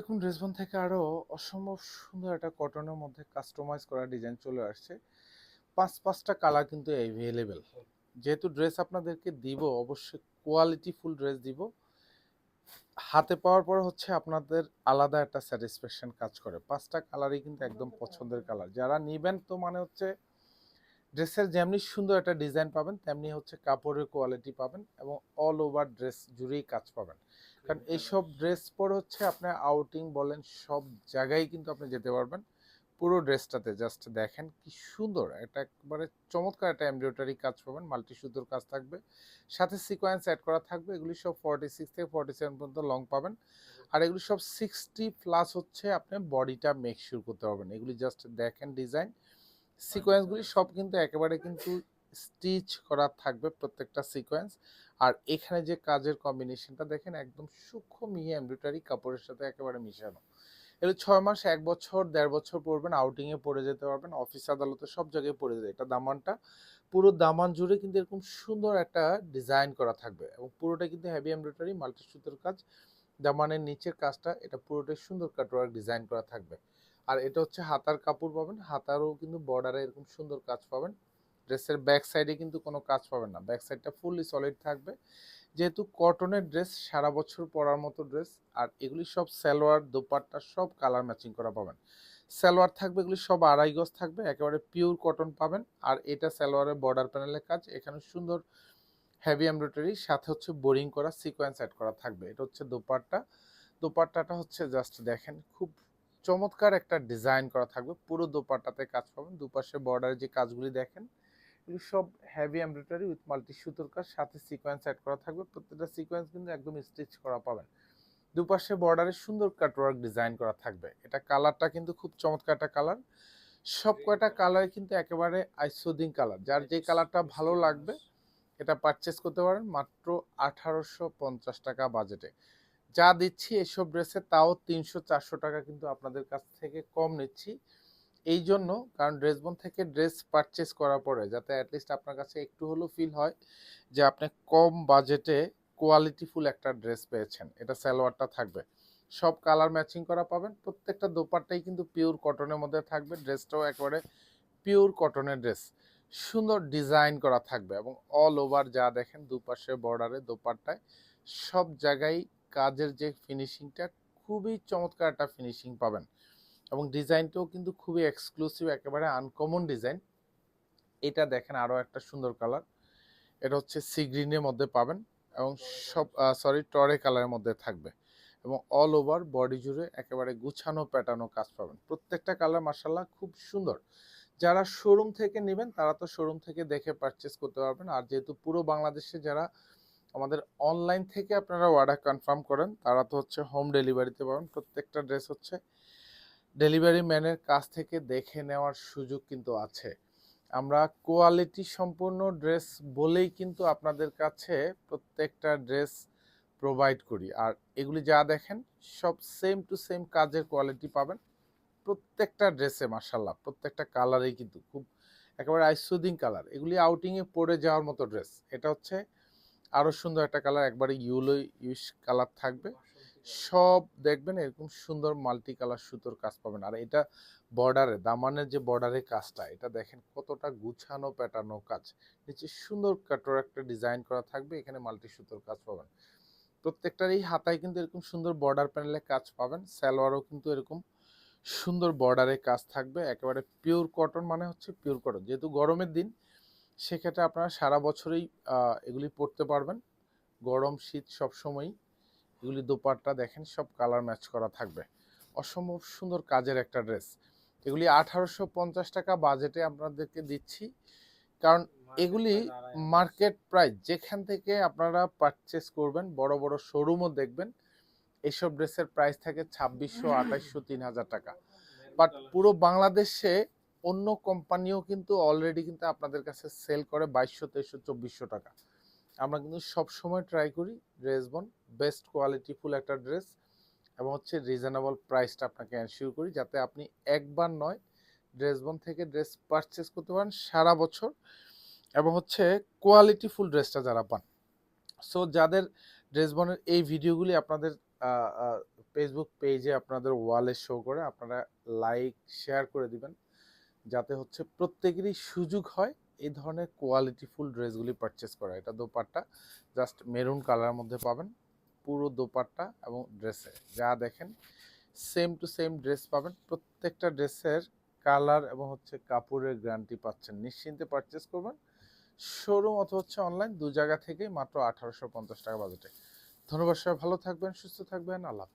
দেখুন ড্রেসবন থেকে আরো অসম্ভব সুন্দর একটা কটনের মধ্যে কাস্টমাইজ করা ডিজাইন চলে আসছে। পাঁচটা কালার কিন্তু অ্যাভেলেবেল। যেহেতু ড্রেস আপনাদেরকে দিব, অবশ্যই কোয়ালিটি ফুল ড্রেস দিব। হাতে পাওয়ার পর হচ্ছে আপনাদের আলাদা একটা স্যাটিসফ্যাকশন কাজ করে। পাঁচটা কালারই কিন্তু একদম পছন্দের কালার। যারা নিবেন তো মানে হচ্ছে ড্রেসের যেমনি সুন্দর একটা ডিজাইন পাবেন, তেমনি হচ্ছে কাপড়ের কোয়ালিটি পাবেন এবং অল ওভার ড্রেস জুড়েই কাজ পাবেন। কারণ এইসব ড্রেস পরে হচ্ছে আপনার আউটিং বলেন, সব জায়গায় কিন্তু আপনি যেতে পারবেন। পুরো ড্রেসটাতে জাস্ট দেখেন কি সুন্দর, এটা একবারে চমৎকার একটা এমব্রয়ডারি কাজ পাবেন, মাল্টি সুতোর কাজ থাকবে, সাথে সিকোয়েন্স অ্যাড করা থাকবে। এগুলি সব 46 থেকে 47 পর্যন্ত লং পাবেন। আর এগুলি সব 60 প্লাস হচ্ছে আপনি বডিটা মেক শিওর করতে পারবেন। এগুলি জাস্ট দেখেন ডিজাইন সিকোয়েন্সগুলি সব কিন্তু একেবারে কিন্তু স্টিচ করা থাকবে প্রত্যেকটা সিকোয়েন্স। আর এখানে যে কাজের কম্বিনেশনটা দেখেন, একদম সূক্ষ্ম মিহি এমব্রয়ডারি কাপড়ের সাথে একেবারে মিশানো। এগুলো 6 মাস, 1 বছর, 1.5 বছর পরবেন, আউটিংয়ে পরে যেতে পারবেন, অফিস আদালতে সব জায়গায় পরে যায়। এটা দামানটা পুরো দামান জুড়ে কিন্তু এরকম সুন্দর একটা ডিজাইন করা থাকবে এবং পুরোটা কিন্তু হেভি এমব্রয়ডারি মাল্টি সুতোর কাজ। দামানের নিচের কাজটা এটা পুরোটাই সুন্দর কাটওয়ার্ক ডিজাইন করা থাকবে। আর এটা হচ্ছে হাতার কাপড় পাবেন, হাতারও কিন্তু বর্ডারে এরকম সুন্দর কাজ পাবেন। ড্রেসের ব্যাক সাইডে কিন্তু কোনো কাজ পাবেন না, ব্যাক সাইডটা ফুললি সলিড থাকবে। যেহেতু কটনের ড্রেস, সারা বছর পরার মতো ড্রেস। আর এগুলি সব সালোয়ার দোপাট্টা সব কালার ম্যাচিং করা পাবেন। সালোয়ার থাকবে, এগুলি সব 2.5 গজ থাকবে, একেবারে পিওর কটন পাবেন। আর এটা সালোয়ারের বর্ডার প্যানেলের কাজ, এখানে সুন্দর হেভি এমব্রয়ডারি সাথে হচ্ছে বোরিং করা সিকোয়েন্স অ্যাড করা থাকবে। এটা হচ্ছে দোপাট্টা। দোপাট্টাটা হচ্ছে জাস্ট দেখেন খুব চমৎকার একটা ডিজাইন করা থাকবে, পুরো দোপাট্টাতে কাজ পাবেন। দুপাশে বর্ডারে যে কাজগুলি দেখেন, এগুলো সব হেভি এমব্রয়ডারি উইথ মাল্টি সুতোর কাজ, সাথে সিকোয়েন্স অ্যাড করা থাকবে। প্রত্যেকটা সিকোয়েন্স কিন্তু একদম স্টিচ করা পাবেন। দুপাশে বর্ডারে সুন্দর কাটওয়ার্ক ডিজাইন করা থাকবে। এটা কালারটা কিন্তু খুব চমৎকার একটা কালার। সব কয়টা কালার কিন্তু একেবারে আইসোদিং কালার। যার যে কালারটা ভালো লাগবে এটা পারচেস করতে পারেন মাত্র 1850 টাকা বাজেটে। যা দিচ্ছি এসব ড্রেসে তাও 300-400 টাকা কিন্তু আপনাদের কাছ থেকে কম নিচ্ছি। এই জন্য, কারণ ড্রেসবন থেকে ড্রেস পারচেস করার পরে যাতে অ্যাটলিস্ট আপনার কাছে একটু হলেও ফিল হয় যে আপনি কম বাজেটে কোয়ালিটিফুল একটা ড্রেস পেয়েছেন। এটা সালোয়ারটা থাকবে সব কালার ম্যাচিং করা পাবেন। প্রত্যেকটা দোপাট্টাই কিন্তু পিওর কটনের মধ্যে থাকবে। ড্রেসটাও একেবারে পিওর কটনের ড্রেস, সুন্দর ডিজাইন করা থাকবে এবং অল ওভার যা দেখেন দুপাশে বর্ডারে দোপাট্টায় সব জায়গায় কাজের যে ফিনিশিংটা, খুবই চমৎকার একটা ফিনিশিং পাবেন। এবং ডিজাইনটাও কিন্তু খুবই এক্সক্লুসিভ, একেবারে আনকমন ডিজাইন। এটা দেখেন আরও একটা সুন্দর কালার, এটা হচ্ছে সি গ্রিনের মধ্যে পাবেন এবং সব সরি টরে কালারের মধ্যে থাকবে এবং অল ওভার বডি জুড়ে একেবারে গুছানো প্যাটার্নও কাজ পাবেন। প্রত্যেকটা কালার মার্শাল্লাহ খুব সুন্দর। যারা শোরুম থেকে নেবেন তারা তো শোরুম থেকে দেখে পারচেস করতে পারবেন। আর যেহেতু পুরো বাংলাদেশে যারা আমাদের অনলাইন থেকে আপনারা অর্ডার কনফার্ম করেন, তারা তো হচ্ছে হোম ডেলিভারিতে পাবেন। প্রত্যেকটা ড্রেস হচ্ছে ডেলিভারি ম্যানের কাছ থেকে দেখে নেওয়ার সুযোগ কিন্তু আছে। আমরা কোয়ালিটি সম্পূর্ণ ড্রেস বলেই কিন্তু আপনাদের কাছে প্রত্যেকটা ড্রেস প্রোভাইড করি। আর এগুলি যা দেখেন সব সেম টু সেম কাজের কোয়ালিটি পাবেন প্রত্যেকটা ড্রেসে। মার্শাল্লাহ প্রত্যেকটা কালারেই কিন্তু খুব একেবারে আইসুদিং কালার। এগুলি আউটিংয়ে পরে যাওয়ার মতো ড্রেস। এটা হচ্ছে আরও সুন্দর একটা কালার, একবারে ইউলো ইউস কালার থাকবে। সব দেখবেন এরকম সুন্দর মাল্টি কালার সুতোর কাজ পাবেন। আর এটা বর্ডারে দামানের যে বর্ডারের কাজটা, এটা দেখেন কতটা গুছানো প্যাটার্ন কাজ। নিচে সুন্দর কাটোর একটা ডিজাইন করা থাকবে, এখানে মাল্টি সুতোর কাজ পাবেন। প্রত্যেকটারই হাতায় কিন্তু এরকম সুন্দর বর্ডার প্যানেলে কাজ পাবেন। সালোয়ারও কিন্তু এরকম সুন্দর বর্ডারে কাজ থাকবে। একেবারে পিওর কটন, মানে হচ্ছে পিওর কটন। যেহেতু গরমের দিন, সেক্ষেত্রে আপনারা সারা বছরই এগুলি পরতে পারবেন, গরম শীত সব সময়ই। এগুলি দোপাট্টা দেখেন সব কালার ম্যাচ করা থাকবে। অসম্ভব সুন্দর কাজের একটা ড্রেস। এগুলি 1850 টাকা বাজেটে আপনাদেরকে দিচ্ছি। কারণ এগুলি মার্কেট প্রাইস যেখান থেকে আপনারা পারচেস করবেন, বড় বড় শোরুমও দেখবেন এইসব ড্রেসের প্রাইস থাকে 2600, 2800, 3000 টাকা। বাট পুরো বাংলাদেশে অন্য কোম্পানিও কিন্তু অলরেডি কিন্তু আপনাদের কাছে সেল করে 2200, 2300, 2400 টাকা। আমরা কিন্তু সবসময় ট্রাই করি ড্রেসবন বেস্ট কোয়ালিটি ফুল একটা ড্রেস এবং হচ্ছে রিজনেবল প্রাইসটা আপনাকে এনশিওর করি, যাতে আপনি একবার নয় ড্রেসবন থেকে ড্রেস পারচেস করতে পারেন সারা বছর এবং হচ্ছে কোয়ালিটি ফুল ড্রেসটা যারা পান। সো যাদের ড্রেসবনের এই ভিডিওগুলি আপনাদের ফেসবুক পেজে আপনাদের ওয়ালে শো করে, আপনারা লাইক শেয়ার করে দিবেন, যাতে হচ্ছে প্রত্যেকেরই সুযোগ হয় এই ধরনের কোয়ালিটিফুল ড্রেসগুলি পারচেস করা। এটা দোপাট্টা জাস্ট মেরুন কালারের মধ্যে পাবেন, পুরো দোপাট্টা এবং ড্রেসে যা দেখেন সেম টু সেম ড্রেস পাবেন। প্রত্যেকটা ড্রেসের কালার এবং হচ্ছে কাপড়ের গ্যারান্টি পাচ্ছেন, নিশ্চিন্তে পারচেস করবেন শোরুম অথবা হচ্ছে অনলাইন, দু জায়গা থেকেই মাত্র 1850 টাকা বাজেটে। ধন্যবাদ, সবাই ভালো থাকবেন, সুস্থ থাকবেন, আল্লাহ হাফেজ।